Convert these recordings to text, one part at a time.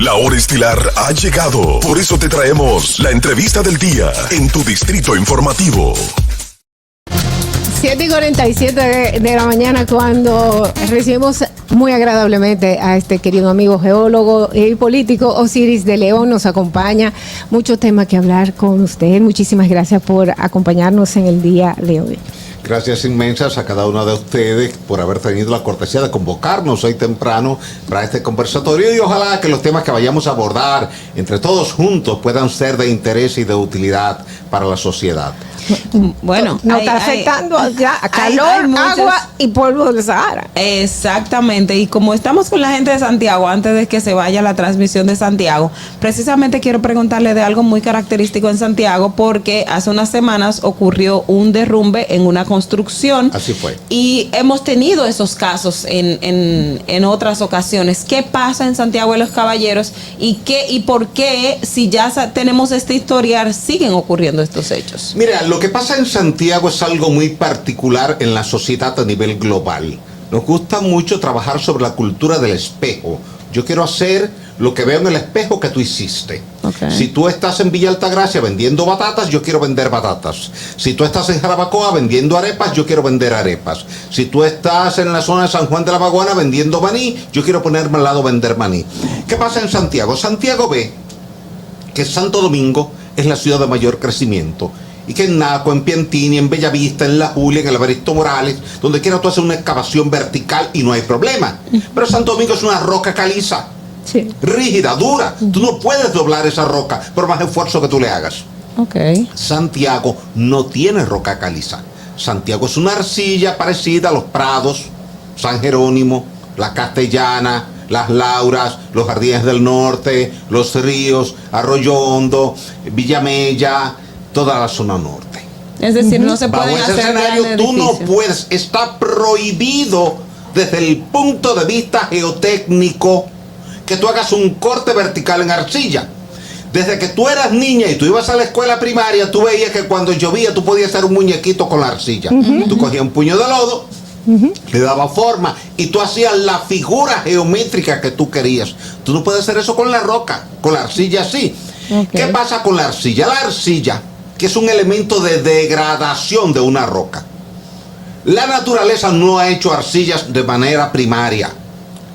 La hora estilar ha llegado. Por eso te traemos la entrevista del día en tu distrito informativo. 7:47 de la mañana, cuando recibimos muy agradablemente a este querido amigo geólogo y político Osiris de León. Nos acompaña, muchos temas que hablar con usted. Muchísimas gracias por acompañarnos en el día de hoy. Gracias inmensas a cada uno de ustedes por haber tenido la cortesía de convocarnos hoy temprano para este conversatorio, y ojalá que los temas que vayamos a abordar entre todos juntos puedan ser de interés y de utilidad para la sociedad. Bueno, nos está afectando ya a calor, agua y polvo del Sahara. Exactamente, y como estamos con la gente de Santiago, antes de que se vaya la transmisión de Santiago, precisamente quiero preguntarle de algo muy característico en Santiago, porque hace unas semanas ocurrió un derrumbe en una construcción. Así fue. Y hemos tenido esos casos en otras ocasiones. ¿Qué pasa en Santiago de los Caballeros y por qué, si ya tenemos este historial, siguen ocurriendo estos hechos? Mira, lo que pasa en Santiago es algo muy particular en la sociedad a nivel global. Nos gusta mucho trabajar sobre la cultura del espejo. Yo quiero hacer lo que veo en el espejo que tú hiciste. Okay. Si tú estás en Villa Altagracia vendiendo batatas, yo quiero vender batatas. Si tú estás en Jarabacoa vendiendo arepas, yo quiero vender arepas. Si tú estás en la zona de San Juan de la Maguana vendiendo maní, yo quiero ponerme al lado vender maní. ¿Qué pasa en Santiago? Santiago ve que Santo Domingo es la ciudad de mayor crecimiento, y que en Naco, en Piantini, en Bellavista, en La Julia, en el Evaristo Morales, donde quiera tú haces una excavación vertical y no hay problema. Pero Santo Domingo es una roca caliza, sí, rígida, dura. Tú no puedes doblar esa roca por más esfuerzo que tú le hagas. Okay. Santiago no tiene roca caliza. Santiago es una arcilla parecida a los Prados, San Jerónimo, La Castellana, Las Lauras, los Jardines del Norte, Los Ríos, Arroyo Hondo, Villamella, toda la zona norte. Es decir, no se pueden bajo ese hacer escenario grandes tú no edificios. puedes, está prohibido desde el punto de vista geotécnico que tú hagas un corte vertical en arcilla. Desde que tú eras niña y tú ibas a la escuela primaria, tú veías que cuando llovía tú podías hacer un muñequito con la arcilla. Tú cogías un puño de lodo, le dabas forma y tú hacías la figura geométrica que tú querías. Tú no puedes hacer eso con la roca, con la arcilla sí. Okay. ¿Qué pasa con la arcilla? La arcilla, que es un elemento de degradación de una roca. La naturaleza no ha hecho arcillas de manera primaria.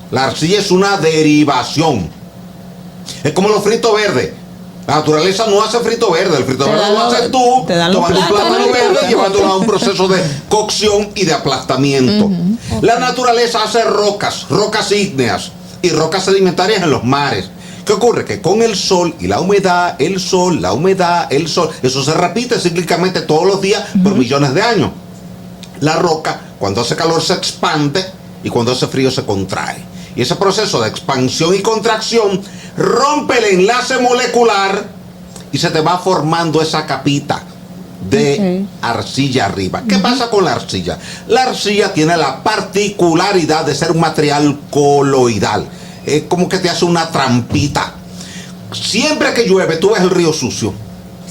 La arcilla es una derivación. Es como los fritos verdes. La naturaleza no hace frito verde. El frito verde lo haces tú, tomando un plátano verde y llevándolo a un proceso de cocción y de aplastamiento. Okay. La naturaleza hace rocas, rocas ígneas y rocas sedimentarias en los mares. ¿Qué ocurre? Que con el sol y la humedad, el sol, la humedad, el sol, eso se repite cíclicamente todos los días por millones de años. La roca, cuando hace calor, se expande y cuando hace frío se contrae. Y ese proceso de expansión y contracción rompe el enlace molecular y se te va formando esa capita de arcilla arriba. ¿Qué pasa con la arcilla? La arcilla tiene la particularidad de ser un material coloidal. Es como que te hace una trampita. Siempre que llueve, tú ves el río sucio.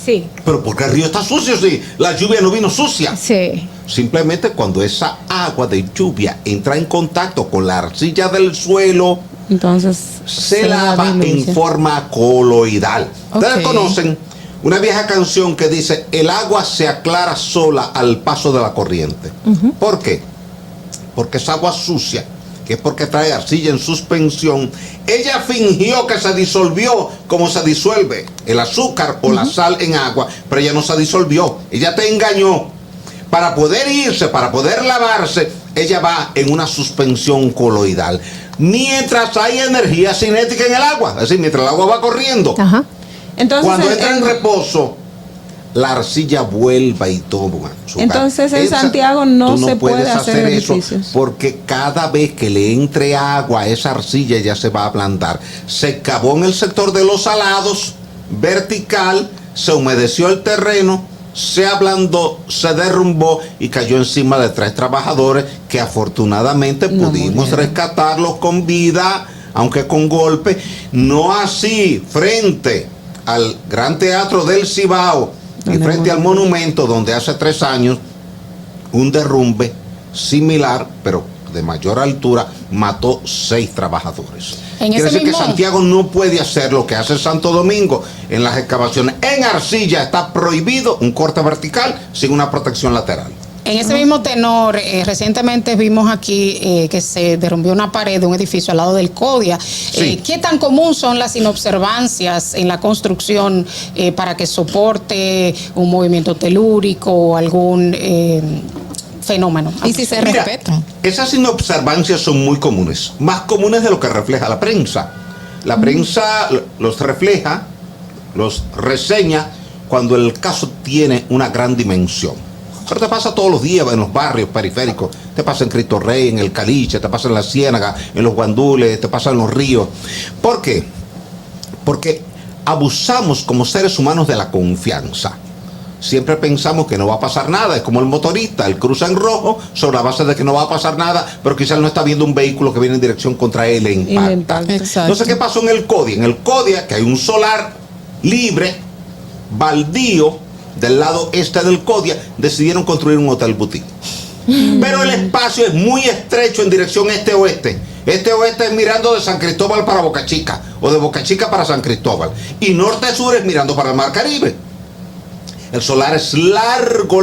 Sí. ¿Pero por qué el río está sucio si la lluvia no vino sucia? Sí. Simplemente cuando esa agua de lluvia entra en contacto con la arcilla del suelo, entonces se lava en forma coloidal. Ustedes conocen una vieja canción que dice: el agua se aclara sola al paso de la corriente. ¿Por qué? Porque esa agua sucia, que es porque trae arcilla en suspensión, ella fingió que se disolvió como se disuelve el azúcar o la sal en agua, pero ella no se disolvió, ella te engañó. Para poder irse, para poder lavarse, ella va en una suspensión coloidal. Mientras hay energía cinética en el agua, es decir, mientras el agua va corriendo. Entonces, cuando entra en reposo, la arcilla vuelva y toma su lugar. Entonces en Santiago no se puede hacer edificios. Eso porque cada vez que le entre agua a esa arcilla ya se va a ablandar. Se cavó en el sector de los salados, vertical, se humedeció el terreno, se ablandó, se derrumbó y cayó encima de 3 trabajadores que afortunadamente pudimos rescatarlos con vida, aunque con golpe. No así frente al Gran Teatro del Cibao y frente al monumento donde hace 3 años un derrumbe similar, pero de mayor altura mató 6 trabajadores. En Quiere ese decir mismo... que Santiago no puede hacer lo que hace Santo Domingo en las excavaciones. En arcilla está prohibido un corte vertical sin una protección lateral. En ese mismo tenor, recientemente vimos aquí que se derrumbó una pared de un edificio al lado del CODIA. Sí. ¿Qué tan común son las inobservancias en la construcción para que soporte un movimiento telúrico o algún fenómeno? Y si se Mira, respetan. esas inobservancias son muy comunes, más comunes de lo que refleja la prensa. La prensa los refleja, los reseña cuando el caso tiene una gran dimensión. Pero te pasa todos los días en los barrios periféricos, te pasa en Cristo Rey, en el Caliche, te pasa en la Ciénaga, en los Guandules, te pasa en los ríos. ¿Por qué? Porque abusamos como seres humanos de la confianza. Siempre pensamos que no va a pasar nada, es como el motorista, él cruza en rojo sobre la base de que no va a pasar nada, pero quizás no está viendo un vehículo que viene en dirección contra él e impacta. Exacto. Entonces, ¿qué pasó en el CODIA? En el CODIA, que hay un solar libre, baldío, del lado este del CODIA, decidieron construir un hotel boutique. Pero el espacio es muy estrecho en dirección este-oeste. Este-oeste es mirando de San Cristóbal para Boca Chica, o de Boca Chica para San Cristóbal. Y norte-sur es mirando para el Mar Caribe. El solar es largo,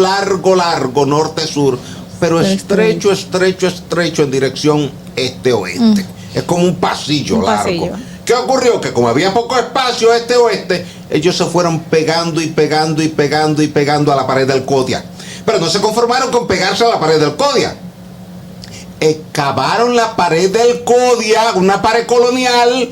norte-sur, pero estrecho en dirección este-oeste. Es como un pasillo largo. pasillo. ¿Qué ocurrió? Que como había poco espacio este-oeste, ellos se fueron pegando a la pared del CODIA. Pero no se conformaron con pegarse a la pared del CODIA. Excavaron la pared del CODIA, una pared colonial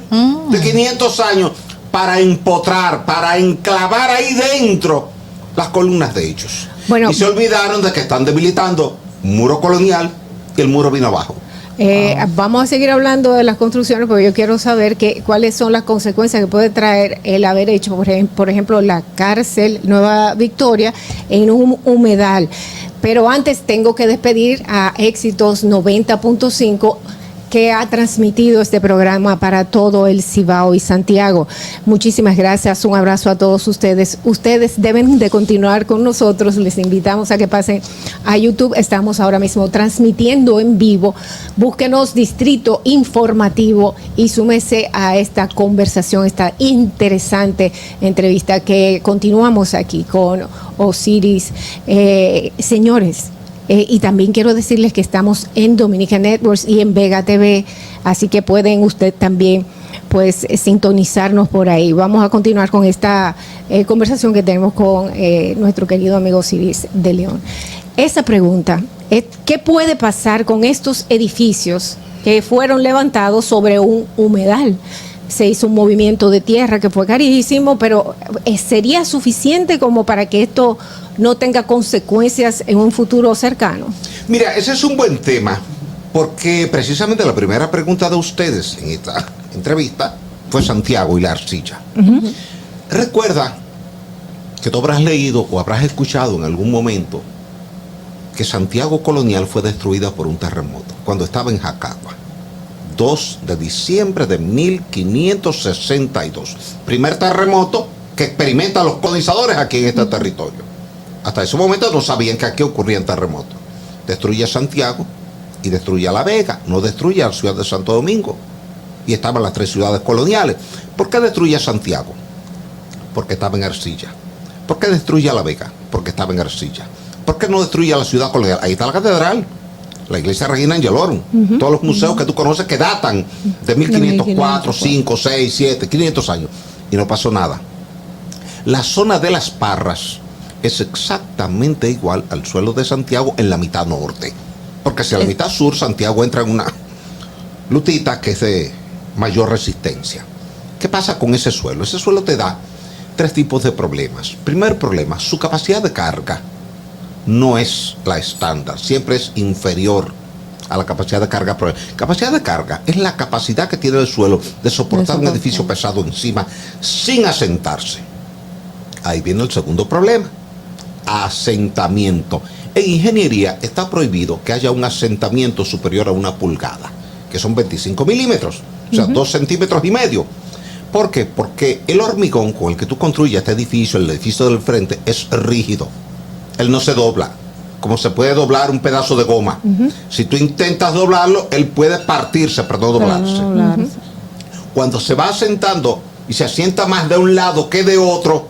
de 500 años, para empotrar, para enclavar ahí dentro las columnas de ellos. Bueno, y se olvidaron de que están debilitando un muro colonial y el muro vino abajo. Vamos a seguir hablando de las construcciones, porque yo quiero saber cuáles son las consecuencias que puede traer el haber hecho, por ejemplo, la cárcel Nueva Victoria en un humedal. Pero antes tengo que despedir a Éxitos 90.5, que ha transmitido este programa para todo el Cibao y Santiago. Muchísimas gracias, un abrazo a todos ustedes. Ustedes deben de continuar con nosotros, les invitamos a que pasen a YouTube, estamos ahora mismo transmitiendo en vivo. Búsquenos Distrito Informativo y súmese a esta conversación, esta interesante entrevista que continuamos aquí con Osiris. Señores, y también quiero decirles que estamos en Dominica Networks y en Vega TV, así que pueden usted también pues sintonizarnos por ahí. Vamos a continuar con esta conversación que tenemos con nuestro querido amigo Osiris de León. Esa pregunta es: ¿qué puede pasar con estos edificios que fueron levantados sobre un humedal? Se hizo un movimiento de tierra que fue carísimo, pero ¿sería suficiente como para que esto no tenga consecuencias en un futuro cercano? Mira, ese es un buen tema, porque precisamente la primera pregunta de ustedes en esta entrevista fue Santiago y la arcilla. Recuerda que tú habrás leído o habrás escuchado en algún momento que Santiago Colonial fue destruida por un terremoto cuando estaba en Jacagua. 2 de diciembre de 1562. Primer terremoto que experimentan los colonizadores aquí en este territorio. Hasta ese momento no sabían que aquí ocurrían terremotos. Destruye Santiago y destruye a La Vega, no destruye a la ciudad de Santo Domingo. Y estaban las 3 ciudades coloniales. ¿Por qué destruye a Santiago? Porque estaba en arcilla. ¿Por qué destruye a La Vega? Porque estaba en arcilla. ¿Por qué no destruye a la ciudad colonial? Ahí está la catedral, la iglesia Regina Angelorum, todos los museos que tú conoces que datan de 1504, 5, 6, 7, 500 años. Y no pasó nada. La zona de Las Parras es exactamente igual al suelo de Santiago en la mitad norte. Porque si a la mitad sur, Santiago entra en una lutita que es de mayor resistencia. ¿Qué pasa con ese suelo? Ese suelo te da 3 tipos de problemas. Primer problema, su capacidad de carga no es la estándar, siempre es inferior a la capacidad de carga. Capacidad de carga es la capacidad que tiene el suelo de soportar un edificio pesado encima sin asentarse. Ahí viene el segundo problema: asentamiento. En ingeniería está prohibido que haya un asentamiento superior a 1 pulgada, que son 25 milímetros, o sea, 2,5 centímetros. ¿Por qué? Porque el hormigón con el que tú construyes este edificio, el edificio del frente, es rígido. Él no se dobla. como se puede doblar un pedazo de goma. Si tú intentas doblarlo, él puede partirse, pero no doblarse. Cuando se va asentando y se asienta más de un lado que de otro,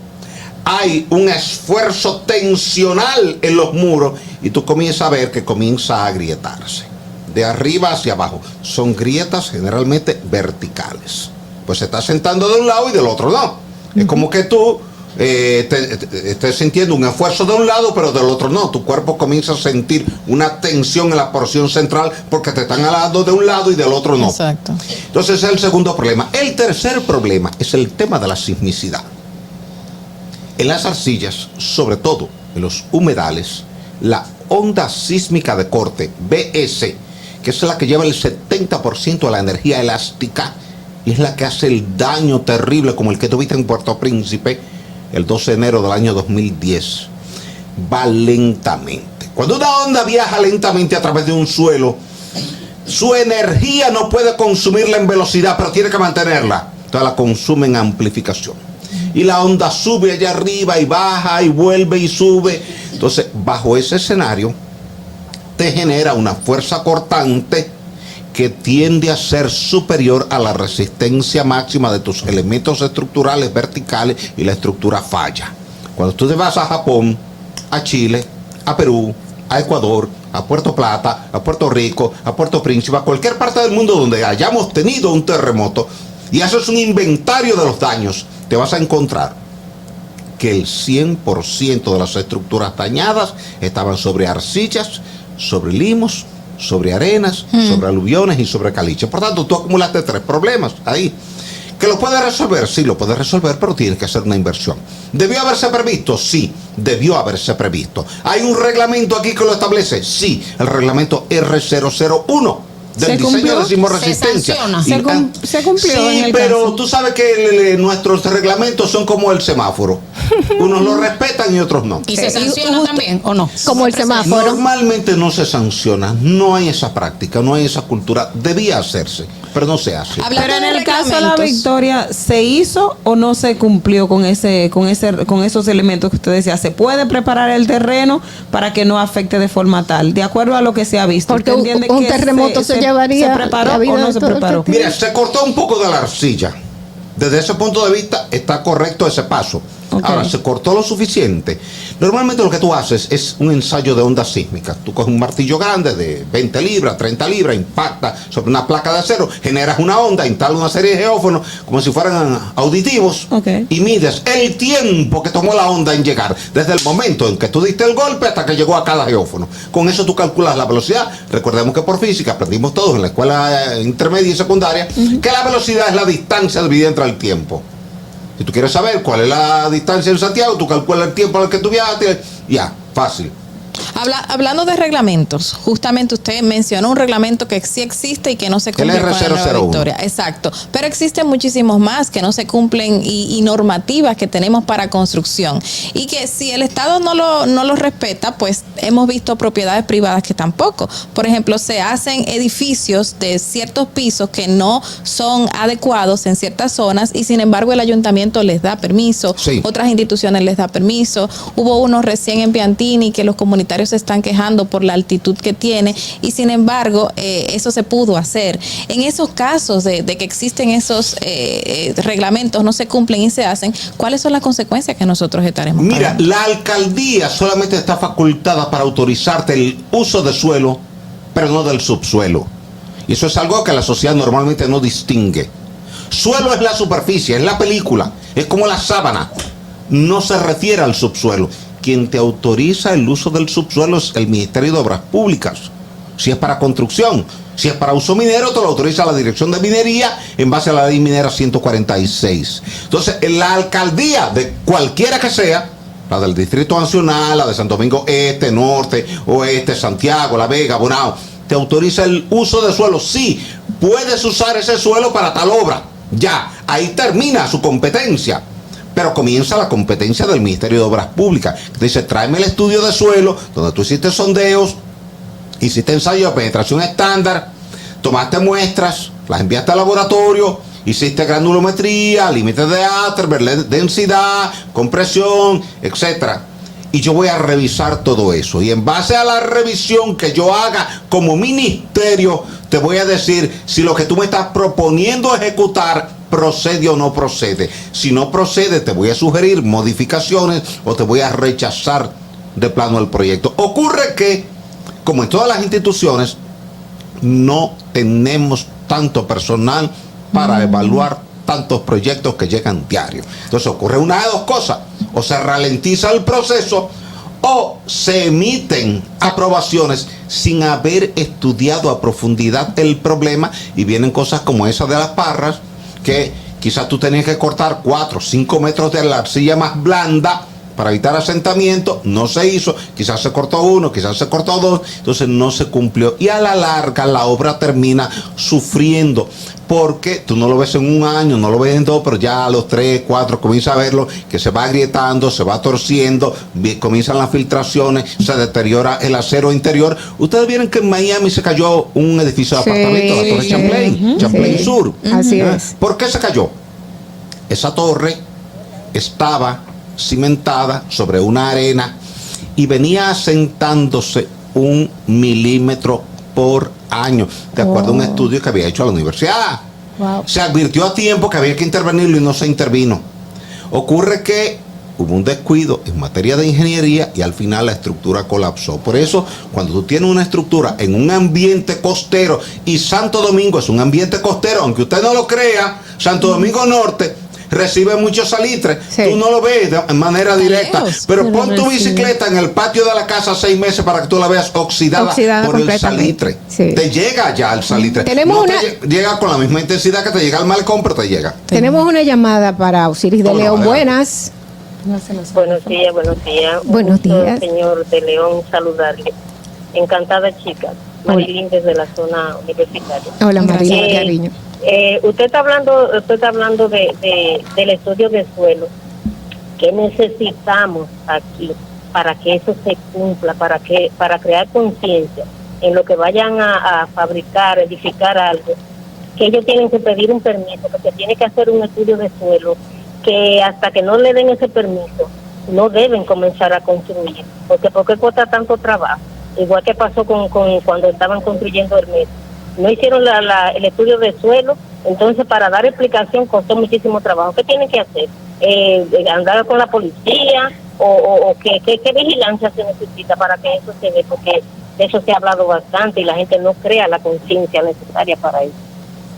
hay un esfuerzo tensional en los muros y tú comienzas a ver que comienza a agrietarse. De arriba hacia abajo. Son grietas generalmente verticales. Pues se está sentando de un lado y del otro no. Es como que tú estés sintiendo un esfuerzo de un lado, pero del otro no. Tu cuerpo comienza a sentir una tensión en la porción central porque te están jalando de un lado y del otro no. Exacto. Entonces ese es el segundo problema. El tercer problema es el tema de la sismicidad. En las arcillas, sobre todo en los humedales, la onda sísmica de corte, BS, que es la que lleva el 70% de la energía elástica y es la que hace el daño terrible como el que tuviste en Puerto Príncipe el 12 de enero del año 2010, va lentamente. Cuando una onda viaja lentamente a través de un suelo, su energía no puede consumirla en velocidad, pero tiene que mantenerla. Entonces la consume en amplificación. Y la onda sube allá arriba y baja y vuelve y sube. Entonces, bajo ese escenario, te genera una fuerza cortante que tiende a ser superior a la resistencia máxima de tus elementos estructurales verticales y la estructura falla. Cuando tú te vas a Japón, a Chile, a Perú, a Ecuador, a Puerto Plata, a Puerto Rico, a Puerto Príncipe, a cualquier parte del mundo donde hayamos tenido un terremoto, y haces un inventario de los daños, te vas a encontrar que el 100% de las estructuras dañadas estaban sobre arcillas, sobre limos, sobre arenas, sobre aluviones y sobre caliche. Por tanto, tú acumulaste 3 problemas ahí. ¿Que lo puedes resolver? Sí, lo puedes resolver, pero tienes que hacer una inversión. ¿Debió haberse previsto? Sí, debió haberse previsto. ¿Hay un reglamento aquí que lo establece? Sí, el reglamento R001 del diseño de sismoresistencia. Se cumplió Sí, en el pero caso. tú sabes que nuestros reglamentos son como el semáforo. Unos lo respetan y otros no. ¿Y se sanciona también o no? Como el semáforo. Normalmente no se sanciona, no hay esa práctica, no hay esa cultura. Debía hacerse, pero no se hace. Pero en el caso de la Victoria, ¿se hizo o no se cumplió con esos elementos que usted decía? ¿Se puede preparar el terreno para que no afecte de forma tal? De acuerdo a lo que se ha visto. Porque ¿Usted entiende un que terremoto se llevaría ¿Se preparó la vida o no de se todo preparó? este Mira, se cortó un poco de la arcilla. Desde ese punto de vista está correcto ese paso. Ok. Ahora, se cortó lo suficiente. Normalmente lo que tú haces es un ensayo de ondas sísmicas. Tú coges un martillo grande de 20 libras, 30 libras, impacta sobre una placa de acero, generas una onda, instalas una serie de geófonos como si fueran auditivos Ok. y mides el tiempo que tomó la onda en llegar, desde el momento en que tú diste el golpe hasta que llegó a cada geófono. Con eso tú calculas la velocidad. Recordemos que por física aprendimos todos en la escuela intermedia y secundaria que la velocidad es la distancia dividida entre el tiempo. Si tú quieres saber cuál es la distancia en Santiago, tú calculas el tiempo al que tú viajaste, ya, fácil. Hablando de reglamentos, justamente usted mencionó un reglamento que sí existe y que no se cumple con la Nueva R001. Victoria. Exacto. Pero existen muchísimos más que no se cumplen y normativas que tenemos para construcción. Y que si el Estado no lo respeta, pues hemos visto propiedades privadas que tampoco. Por ejemplo, se hacen edificios de ciertos pisos que no son adecuados en ciertas zonas y sin embargo el ayuntamiento les da permiso, Sí. otras instituciones les da permiso. Hubo uno recién en Piantini que los comunitarios se están quejando por la altitud que tiene y sin embargo eso se pudo hacer. En esos casos de que existen esos reglamentos, no se cumplen y se hacen, ¿cuáles son las consecuencias que nosotros estaremos Mira, pagando? la alcaldía solamente está facultada para autorizarte el uso de suelo, pero no del subsuelo. Y eso es algo que la sociedad normalmente no distingue. Suelo es la superficie, es la película, es como la sábana. No se refiere al subsuelo. Quien te autoriza el uso del subsuelo es el Ministerio de Obras Públicas. Si es para construcción, si es para uso minero, te lo autoriza la Dirección de Minería en base a la Ley Minera 146. Entonces, en la alcaldía de cualquiera que sea, la del Distrito Nacional, la de Santo Domingo Este, Norte, Oeste, Santiago, La Vega, Bonao, te autoriza el uso de suelo. Sí, puedes usar ese suelo para tal obra. Ya, ahí termina su competencia. Pero comienza la competencia del Ministerio de Obras Públicas. Dice, tráeme el estudio de suelo, donde tú hiciste sondeos, hiciste ensayo de penetración estándar, tomaste muestras, las enviaste al laboratorio, hiciste granulometría, límites de Ather, densidad, compresión, etcétera. y yo voy a revisar todo eso. Y en base a la revisión que yo haga como ministerio, te voy a decir si lo que tú me estás proponiendo ejecutar procede o no procede. Si no procede, te voy a sugerir modificaciones o te voy a rechazar de plano el proyecto. Ocurre que, como en todas las instituciones, no tenemos tanto personal para evaluar tantos proyectos que llegan diarios. Entonces ocurre una de dos cosas: o se ralentiza el proceso o se emiten aprobaciones sin haber estudiado a profundidad el problema, y vienen cosas como esa de las parras, que quizás tú tenías que cortar 4 o 5 metros de la arcilla más blanda para evitar asentamiento, no se hizo, quizás se cortó 1, quizás se cortó 2, entonces no se cumplió, y a la larga la obra termina sufriendo, porque tú no lo ves en un año, no lo ves en 2, pero ya a los 3, 4 comienza a verlo, que se va agrietando, se va torciendo, comienzan las filtraciones, se deteriora el acero interior. Ustedes vieron que en Miami se cayó un edificio de apartamentos, la Torre Champlain, Champlain Sur. Así es. ¿Por qué se cayó? Esa torre estaba cimentada sobre una arena y venía asentándose 1 milímetro por año, de acuerdo a un estudio que había hecho la universidad. Wow. Se advirtió a tiempo que había que intervenirlo y no se intervino. Ocurre que hubo un descuido en materia de ingeniería y al final la estructura colapsó. Por eso, cuando tú tienes una estructura en un ambiente costero, y Santo Domingo es un ambiente costero, aunque usted no lo crea, Santo Domingo Norte recibe mucho salitre, sí. Tú no lo ves de manera directa, lejos, pero pon tu bicicleta en el patio de la casa 6 meses para que tú la veas oxidada por el salitre. Sí. Te llega ya el salitre. Tenemos no una... te llega con la misma intensidad que te llega al malecón, pero te llega. Tenemos una llamada para Osiris de ¿Cómo no? León. Adelante. Buenas. Buenos días, buenos días. Un Buenos gusto, días. señor de León, saludarle. Encantada, chica. Marilyn desde la zona universitaria. Hola, María, Eh, cariño. usted está hablando del estudio de suelo. ¿Qué necesitamos aquí para que eso se cumpla, para crear conciencia en lo que vayan a fabricar, edificar algo? Que ellos tienen que pedir un permiso, que se tiene que hacer un estudio de suelo, que hasta que no le den ese permiso no deben comenzar a construir, porque ¿por qué cuesta tanto trabajo? Igual que pasó con cuando estaban construyendo el metro, no hicieron el estudio de suelo, entonces para dar explicación costó muchísimo trabajo. ¿Qué tienen que hacer? ¿Andar con la policía o qué vigilancia se necesita para que eso se dé? Porque de eso se ha hablado bastante y la gente no crea la conciencia necesaria para eso.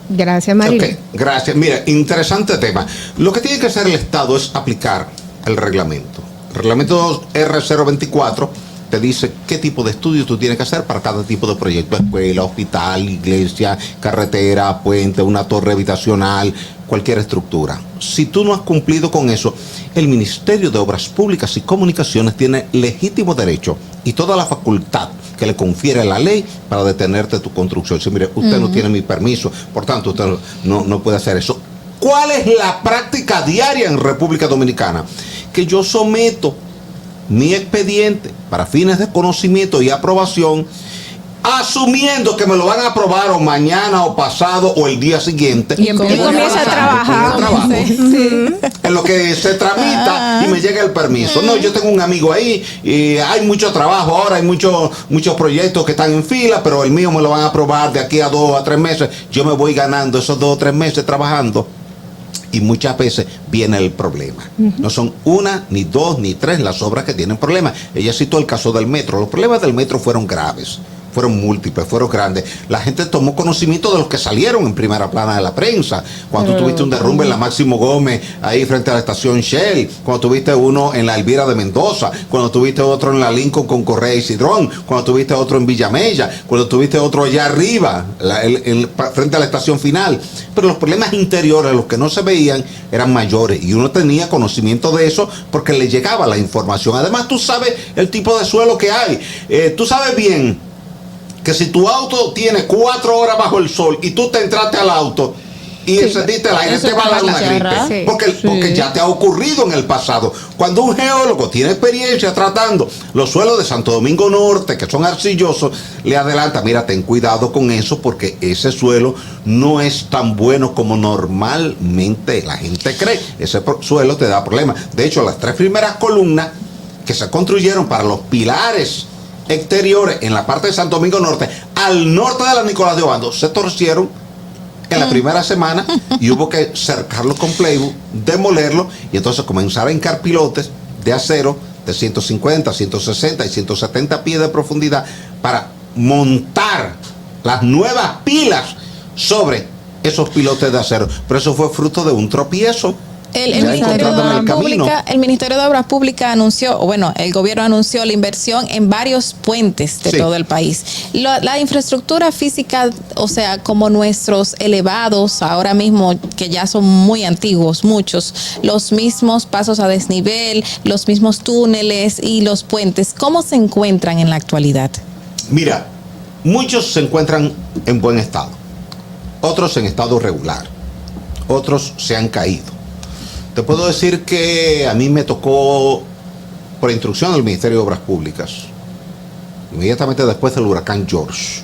Gracias, María. Ok, gracias. Mira, interesante tema. Lo que tiene que hacer el Estado es aplicar el reglamento. El reglamento R024 te dice qué tipo de estudio tú tienes que hacer para cada tipo de proyecto: escuela, hospital, iglesia, carretera, puente, una torre habitacional, cualquier estructura. Si tú no has cumplido con eso, el Ministerio de Obras Públicas y Comunicaciones tiene legítimo derecho y toda la facultad que le confiere la ley para detenerte tu construcción. Si mire, usted no tiene mi permiso, por tanto usted no puede hacer eso. ¿Cuál es la práctica diaria en República Dominicana? Que yo someto mi expediente para fines de conocimiento y aprobación, asumiendo que me lo van a aprobar o mañana o pasado o el día siguiente. Y comienza a trabajar. En lo que se tramita y me llega el permiso. No, yo tengo un amigo ahí y hay mucho trabajo ahora, hay muchos proyectos que están en fila, pero el mío me lo van a aprobar de aquí a 2 a 3 meses. Yo me voy ganando esos 2 o 3 meses trabajando. Y muchas veces viene el problema. No son 1, ni 2, ni 3 las obras que tienen problemas. Ella citó el caso del metro. Los problemas del metro fueron graves, fueron múltiples, fueron grandes. La gente tomó conocimiento de los que salieron en primera plana de la prensa. Cuando tuviste un derrumbe en la Máximo Gómez, ahí frente a la estación Shell, cuando tuviste uno en la Elvira de Mendoza, cuando tuviste otro en la Lincoln con Correa y Cidrón, cuando tuviste otro en Villamella, cuando tuviste otro allá arriba, frente a la estación Final. Pero los problemas interiores, los que no se veían, eran mayores y uno tenía conocimiento de eso porque le llegaba la información. Además, tú sabes el tipo de suelo que hay. Tú sabes bien que si tu auto tiene 4 horas bajo el sol y tú te entraste al auto y encendiste el aire, te va a dar una gripe. Porque ya te ha ocurrido en el pasado. Cuando un geólogo tiene experiencia tratando los suelos de Santo Domingo Norte, que son arcillosos, le adelanta: mira, ten cuidado con eso porque ese suelo no es tan bueno como normalmente la gente cree. Ese suelo te da problemas. De hecho, las 3 primeras columnas que se construyeron para los pilares exteriores en la parte de Santo Domingo Norte, al norte de la Nicolás de Obando, se torcieron en la primera semana y hubo que cercarlo con playwood, demolerlo y entonces comenzar a hincar pilotes de acero de 150, 160 y 170 pies de profundidad para montar las nuevas pilas sobre esos pilotes de acero. Pero eso fue fruto de un tropiezo. El Ya Ministerio de encontrando en Obras el camino. Públicas, el Ministerio de Obras Públicas anunció, o bueno, el gobierno anunció la inversión en varios puentes de Sí. todo el país. La infraestructura física, o sea, como nuestros elevados, ahora mismo que ya son muy antiguos, muchos, los mismos pasos a desnivel, los mismos túneles y los puentes, ¿cómo se encuentran en la actualidad? Mira, muchos se encuentran en buen estado, otros en estado regular, otros se han caído. Te puedo decir que a mí me tocó, por instrucción del Ministerio de Obras Públicas, inmediatamente después del huracán George,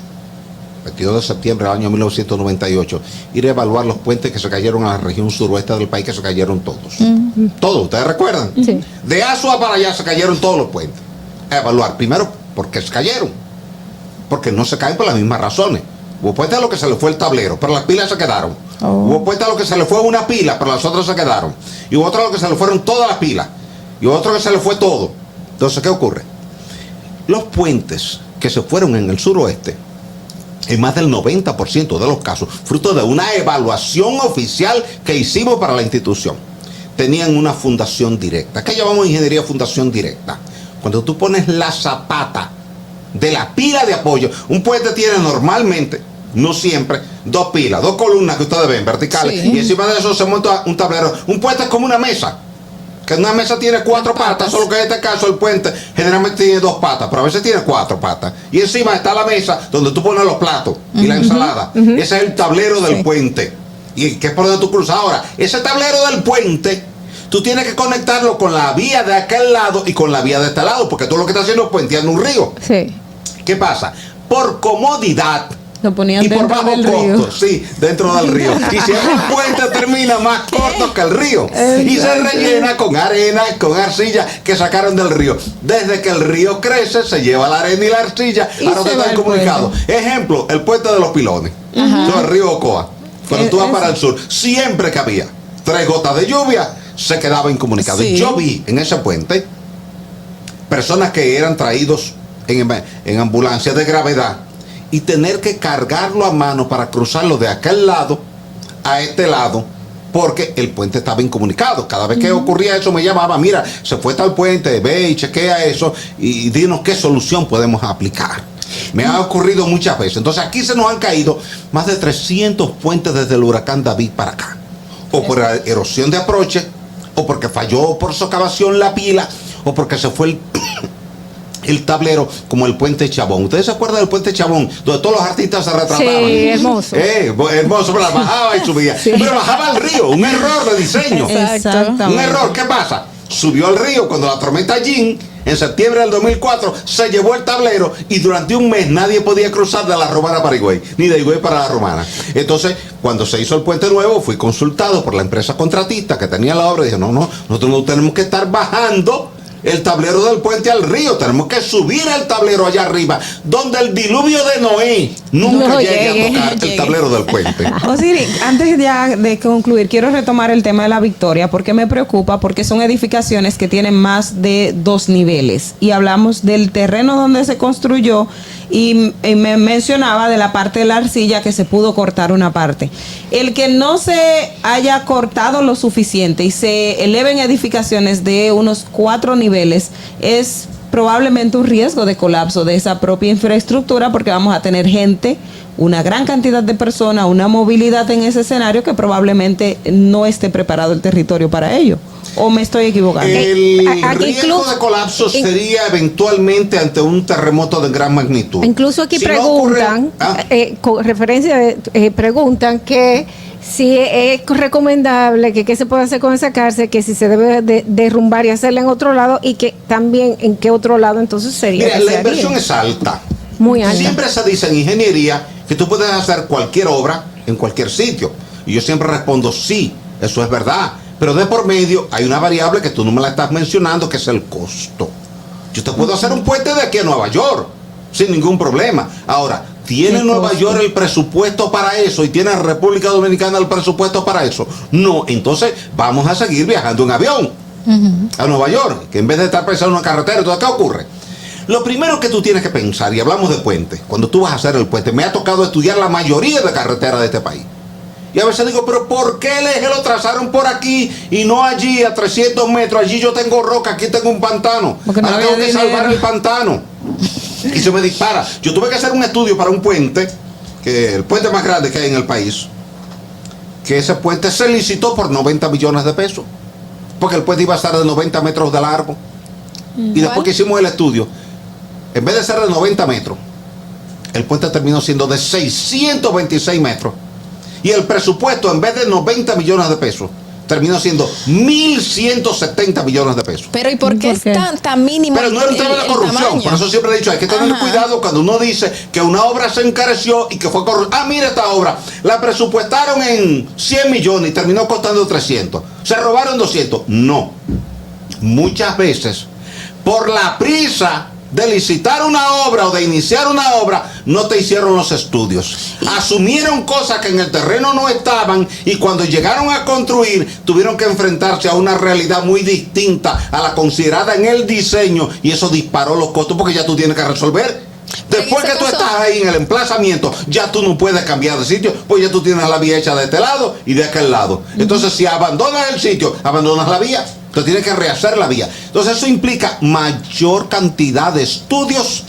22 de septiembre del año 1998, ir a evaluar los puentes que se cayeron a la región suroeste del país, que se cayeron todos. Todos, ¿ustedes recuerdan? Sí. De Azua para allá se cayeron todos los puentes. A evaluar, primero, ¿por qué se cayeron? Porque no se caen por las mismas razones. Hubo puentes a lo que se le fue el tablero, pero las pilas se quedaron. Hubo puentes a lo que se le fue una pila, pero las otras se quedaron. Y hubo otro a lo que se le fueron todas las pilas. Y hubo otro que se le fue todo. Entonces, ¿qué ocurre? Los puentes que se fueron en el suroeste, en más del 90% de los casos, fruto de una evaluación oficial que hicimos para la institución, tenían una fundación directa. ¿Qué llamamos ingeniería fundación directa? Cuando tú pones la zapata de la pila de apoyo, un puente tiene normalmente, no siempre, dos pilas, dos columnas que ustedes ven verticales, Sí. y encima de eso se monta un tablero. Un puente es como una mesa, que una mesa tiene cuatro patas, solo que en este caso el puente generalmente tiene dos patas, pero a veces tiene cuatro patas. Y encima está la mesa donde tú pones los platos y la ensalada. Ese es el tablero del puente. Y que es por donde tú cruzas. Ahora, ese tablero del puente, tú tienes que conectarlo con la vía de aquel lado y con la vía de este lado, porque tú lo que estás haciendo es puenteando un río. Sí. ¿Qué pasa? Por comodidad Lo ponían y por dentro bajo del costo, río. sí, dentro del río. Y si el puente termina más corto que el río, y se rellena con arena, con arcilla que sacaron del río. Desde que el río crece, se lleva la arena y la arcilla Y a donde se va está el comunicado. Ejemplo, el puente de los Pilones, sobre el río Ocoa. Cuando tú vas para el sur, siempre que había 3 gotas de lluvia, se quedaba incomunicado. Sí. Y yo vi en ese puente personas que eran traídos en ambulancias de gravedad y tener que cargarlo a mano para cruzarlo de aquel lado a este lado, porque el puente estaba incomunicado. Cada vez que ocurría eso me llamaba, mira, se fue tal puente, ve y chequea eso y dinos qué solución podemos aplicar. Me ha ocurrido muchas veces. Entonces aquí se nos han caído más de 300 puentes desde el huracán David para acá, o por erosión de aproche, o porque falló por socavación la pila, o porque se fue el tablero, como el puente Chabón. ¿Ustedes se acuerdan del puente Chabón? Donde todos los artistas se retrataban. Sí, hermoso. Hermoso, pero bajaba y subía. Pero bajaba al río, un error de diseño. Exacto. Un error, ¿qué pasa? Subió al río cuando la tormenta Jean, en septiembre del 2004, se llevó el tablero y durante un mes nadie podía cruzar de la Romana para Higüey, ni de Higüey para la Romana. Entonces, cuando se hizo el puente nuevo, fui consultado por la empresa contratista que tenía la obra y dije, no, nosotros no tenemos que estar bajando el tablero del puente al río, tenemos que subir el tablero allá arriba, donde el diluvio de Noé nunca No llegue llegue, a tocar llegue. el tablero del puente. Osiris, antes ya de concluir, quiero retomar el tema de la Victoria, porque me preocupa, porque son edificaciones que tienen más de 2 niveles. Y hablamos del terreno donde se construyó y me mencionaba de la parte de la arcilla que se pudo cortar una parte. El que no se haya cortado lo suficiente y se eleven edificaciones de unos 4 niveles es probablemente un riesgo de colapso de esa propia infraestructura, porque vamos a tener gente, una gran cantidad de personas, una movilidad en ese escenario que probablemente no esté preparado el territorio para ello. ¿O me estoy equivocando? El Aquí riesgo incluso- de colapso sería eventualmente ante un terremoto de gran magnitud. Incluso aquí Si no ocurre- preguntan, Ah, con referencia, preguntan que si es recomendable, que qué se puede hacer con esa cárcel, que si se debe derrumbar y hacerla en otro lado, y que también en qué otro lado entonces sería. mira, que la se haría. inversión es alta. Muy alta. Siempre se dice en ingeniería que tú puedes hacer cualquier obra en cualquier sitio. Y yo siempre respondo, sí, eso es verdad. Pero de por medio hay una variable que tú no me la estás mencionando, que es el costo. Yo te puedo hacer un puente de aquí a Nueva York sin ningún problema. Ahora, ¿tiene Nueva York el presupuesto para eso y tiene República Dominicana el presupuesto para eso? No, entonces vamos a seguir viajando en avión a Nueva York, que en vez de estar pensando en una carretera. Entonces, ¿qué ocurre? Lo primero que tú tienes que pensar, y hablamos de puente, cuando tú vas a hacer el puente, me ha tocado estudiar la mayoría de carreteras de este país. Y a veces digo, pero ¿por qué el eje lo trazaron por aquí y no allí a 300 metros? Allí yo tengo roca, aquí tengo un pantano. Porque no ahora tengo había que dinero. salvar el pantano. Y se me dispara. Yo tuve que hacer un estudio para un puente, que el puente más grande que hay en el país, que ese puente se licitó por 90 millones de pesos. Porque el puente iba a estar de 90 metros de largo. Y después que hicimos el estudio, en vez de ser de 90 metros, el puente terminó siendo de 626 metros. Y el presupuesto, en vez de 90 millones de pesos, terminó siendo 1.170 millones de pesos. Pero ¿y por qué es tan mínimo? Pero no era un tema de corrupción. tamaño? Por eso siempre he dicho, hay que tener cuidado cuando uno dice que una obra se encareció y que fue corrupción. Ah, mira esta obra, la presupuestaron en 100 millones y terminó costando 300. Se robaron 200. No. Muchas veces, por la prisa de licitar una obra o de iniciar una obra, no te hicieron los estudios. Asumieron cosas que en el terreno no estaban y cuando llegaron a construir tuvieron que enfrentarse a una realidad muy distinta a la considerada en el diseño y eso disparó los costos porque ya tú tienes que resolver. Después que tú estás ahí en el emplazamiento, ya tú no puedes cambiar de sitio, pues ya tú tienes la vía hecha de este lado y de aquel lado. Entonces, si abandonas el sitio, abandonas la vía. Entonces tienes que rehacer la vía. Entonces eso implica mayor cantidad de estudios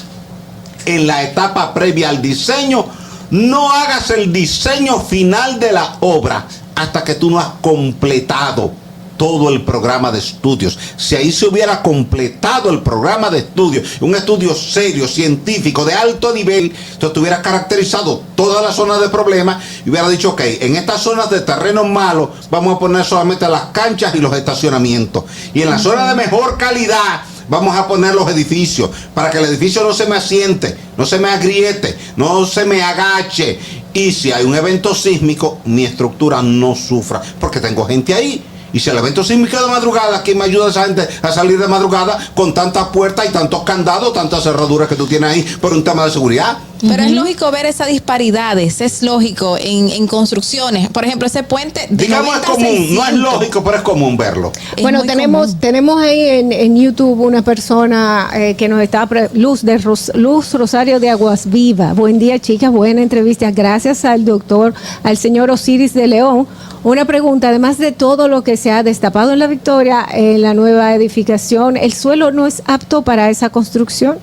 en la etapa previa al diseño. No hagas el diseño final de la obra hasta que tú no has completado todo el programa de estudios. Si ahí se hubiera completado el programa de estudios, un estudio serio, científico, de alto nivel, entonces te hubieras caracterizado toda la zona de problemas y hubiera dicho, ok, en estas zonas de terreno malo vamos a poner solamente las canchas y los estacionamientos. Y en la zona de mejor calidad vamos a poner los edificios para que el edificio no se me asiente, no se me agriete, no se me agache. Y si hay un evento sísmico, mi estructura no sufra, porque tengo gente ahí. Y si el evento sísmico de madrugada, ¿quién me ayuda a esa gente a salir de madrugada con tantas puertas y tantos candados, tantas cerraduras que tú tienes ahí por un tema de seguridad? Pero es lógico ver esas disparidades, es lógico en construcciones. Por ejemplo, ese puente de Digamos es 90 a común, 600. no es lógico, pero es común verlo. Es Bueno, muy tenemos ahí en YouTube una persona que nos está, Luz Rosario de Aguas Viva. Buen día, chicas, buena entrevista. Gracias al señor Osiris de León. Una pregunta, además de todo lo que se ha destapado en La Victoria, en la nueva edificación, ¿el suelo no es apto para esa construcción?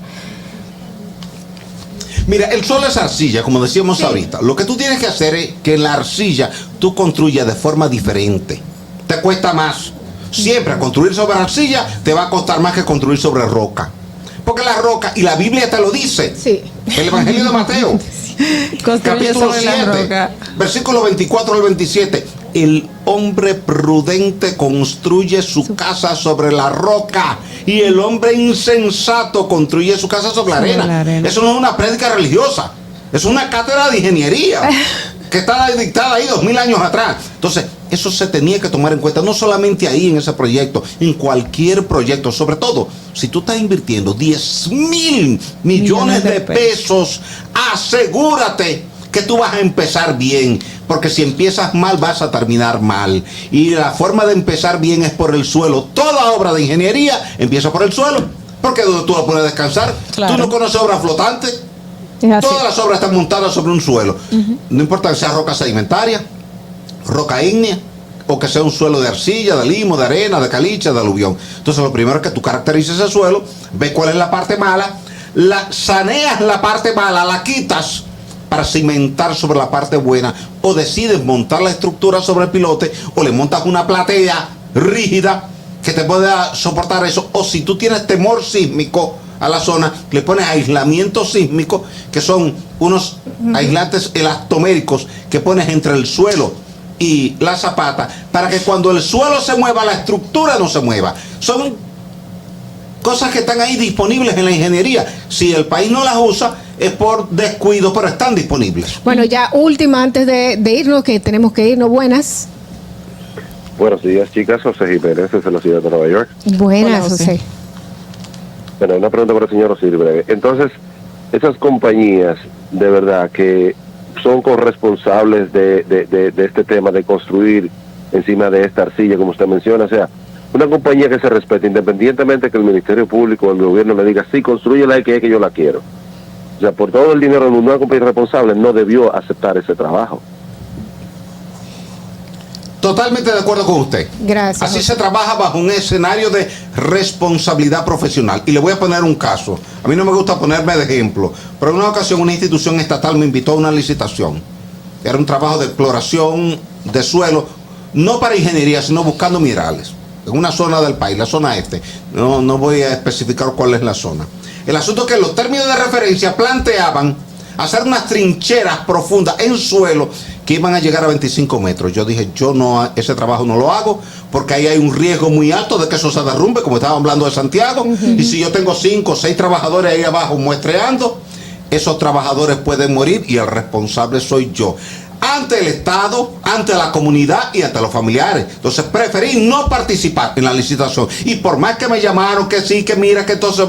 Mira, el suelo es arcilla, como decíamos ahorita. Lo que tú tienes que hacer es que en la arcilla tú construyas de forma diferente. Te cuesta más. Siempre construir sobre arcilla te va a costar más que construir sobre roca. Porque la roca, y la Biblia te lo dice. Sí. El Evangelio de Mateo. Construye Capítulo sobre la 7, roca. versículo 24 al 27. El hombre prudente construye su casa sobre la roca y el hombre insensato construye su casa sobre la arena. Eso no es una prédica religiosa, es una cátedra de ingeniería que está dictada ahí 2000 años atrás. Entonces, eso se tenía que tomar en cuenta, no solamente ahí en ese proyecto, en cualquier proyecto, sobre todo si tú estás invirtiendo 10.000 millones de pesos, asegúrate que tú vas a empezar bien, porque si empiezas mal vas a terminar mal. Y la forma de empezar bien es por el suelo. Toda obra de ingeniería empieza por el suelo, porque es donde tú la pones a descansar. Claro. Tú no conoces obras flotantes. Es así. Todas las obras están montadas sobre un suelo. No importa que sea roca sedimentaria, roca ígnea, o que sea un suelo de arcilla, de limo, de arena, de caliche, de aluvión. Entonces lo primero es que tú caracterices ese suelo, ves cuál es la parte mala, saneas la parte mala, la quitas para cimentar sobre la parte buena, o decides montar la estructura sobre el pilote, o le montas una platea rígida que te pueda soportar eso, o si tú tienes temor sísmico a la zona, le pones aislamiento sísmico, que son unos aislantes elastoméricos que pones entre el suelo y la zapata, para que cuando el suelo se mueva, la estructura no se mueva. Son cosas que están ahí disponibles en la ingeniería. Si el país no las usa, es por descuido, pero están disponibles. Bueno, ya última antes de irnos, que tenemos que irnos. Buenas. Buenos días, chicas. José G. Pérez desde la ciudad de Nueva York. Buenas, Hola, José. José. Bueno, una pregunta para el señor Osiris breve. Entonces, esas compañías, de verdad, que son corresponsables de este tema de construir encima de esta arcilla, como usted menciona, o sea, una compañía que se respete, independientemente que el Ministerio Público o el gobierno le diga, sí, construyela, que es que yo la quiero. O sea, por todo el dinero del mundo, una compañía responsable no debió aceptar ese trabajo. Totalmente de acuerdo con usted. Gracias. Así se trabaja bajo un escenario de responsabilidad profesional. Y le voy a poner un caso. A mí no me gusta ponerme de ejemplo, pero en una ocasión una institución estatal me invitó a una licitación. Era un trabajo de exploración de suelo, no para ingeniería, sino buscando minerales. En una zona del país, la zona este. No voy a especificar cuál es la zona. El asunto es que los términos de referencia planteaban hacer unas trincheras profundas en suelo que iban a llegar a 25 metros. Yo dije, ese trabajo no lo hago, porque ahí hay un riesgo muy alto de que eso se derrumbe, como estaba hablando de Santiago. Y si yo tengo 5 o 6 trabajadores ahí abajo muestreando, esos trabajadores pueden morir y el responsable soy yo. Ante el Estado, ante la comunidad y ante los familiares. Entonces preferí no participar en la licitación. Y por más que me llamaron, que sí, que mira, que entonces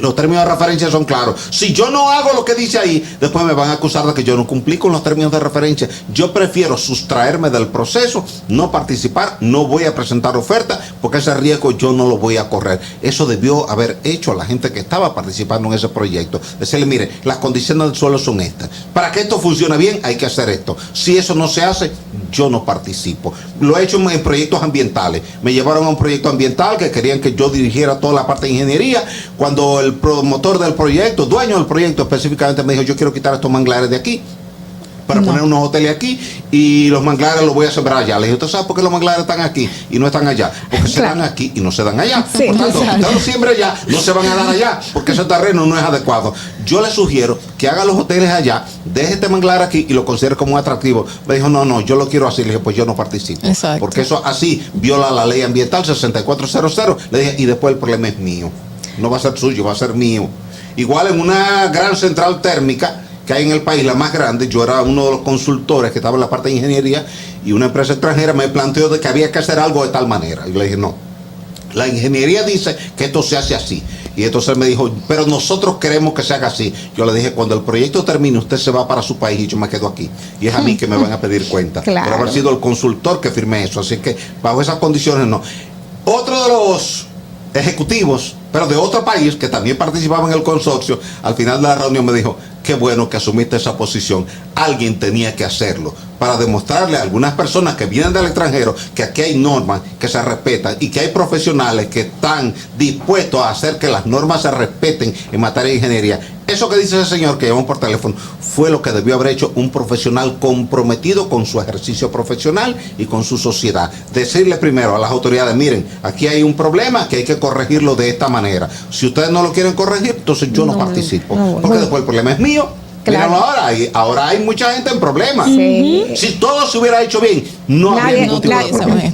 los términos de referencia son claros. Si yo no hago lo que dice ahí, después me van a acusar de que yo no cumplí con los términos de referencia. Yo prefiero sustraerme del proceso, no participar, no voy a presentar oferta, porque ese riesgo yo no lo voy a correr. Eso debió haber hecho a la gente que estaba participando en ese proyecto. Decirle, mire, las condiciones del suelo son estas. Para que esto funcione bien, hay que hacer esto. Si eso no se hace, yo no participo. Lo he hecho en proyectos ambientales. Me llevaron a un proyecto ambiental que querían que yo dirigiera toda la parte de ingeniería. Cuando el promotor del proyecto, dueño del proyecto específicamente, me dijo, yo quiero quitar estos manglares de aquí para poner unos hoteles aquí y los manglares los voy a sembrar allá. Le dije, ¿usted sabe por qué los manglares están aquí y no están allá? Porque se dan aquí y no se dan allá. Sí, por tanto, usted los siembra allá, no se van a dar allá, porque ese terreno no es adecuado. Yo le sugiero que haga los hoteles allá, deje este manglar aquí y lo considere como un atractivo. Me dijo, no, yo lo quiero así. Le dije, pues yo no participo. Exacto. Porque eso así viola la ley ambiental 6400. Le dije, y después el problema es mío. No va a ser suyo, va a ser mío. Igual en una gran central térmica que hay en el país, la más grande, yo era uno de los consultores que estaba en la parte de ingeniería y una empresa extranjera me planteó de que había que hacer algo de tal manera. Y le dije, no, la ingeniería dice que esto se hace así. Y entonces me dijo, pero nosotros queremos que se haga así. Yo le dije, cuando el proyecto termine, usted se va para su país y yo me quedo aquí. Y es a mí que me van a pedir cuenta. Claro. Por haber sido el consultor que firmé eso. Así que bajo esas condiciones no. Otro de los ejecutivos, pero de otro país, que también participaba en el consorcio, al final de la reunión me dijo, qué bueno que asumiste esa posición. Alguien tenía que hacerlo para demostrarle a algunas personas que vienen del extranjero que aquí hay normas que se respetan y que hay profesionales que están dispuestos a hacer que las normas se respeten en materia de ingeniería. Eso que dice ese señor que llamó por teléfono fue lo que debió haber hecho un profesional comprometido con su ejercicio profesional y con su sociedad. Decirle primero a las autoridades, miren, aquí hay un problema que hay que corregirlo de esta manera. Si ustedes no lo quieren corregir, entonces yo no participo. Porque después el problema es mío. Claro. Míralo ahora hay mucha gente en problemas. Sí. Si todo se hubiera hecho bien, no habría ningún tipo de problema.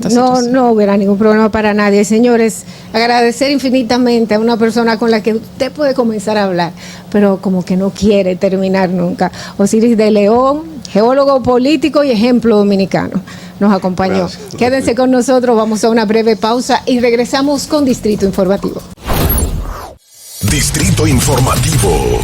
No hubiera ningún problema para nadie. Señores, agradecer infinitamente a una persona con la que usted puede comenzar a hablar, pero como que no quiere terminar nunca. Osiris de León, geólogo político y ejemplo dominicano, nos acompañó. Gracias. Quédense con nosotros, vamos a una breve pausa y regresamos con Distrito Informativo. Distrito Informativo.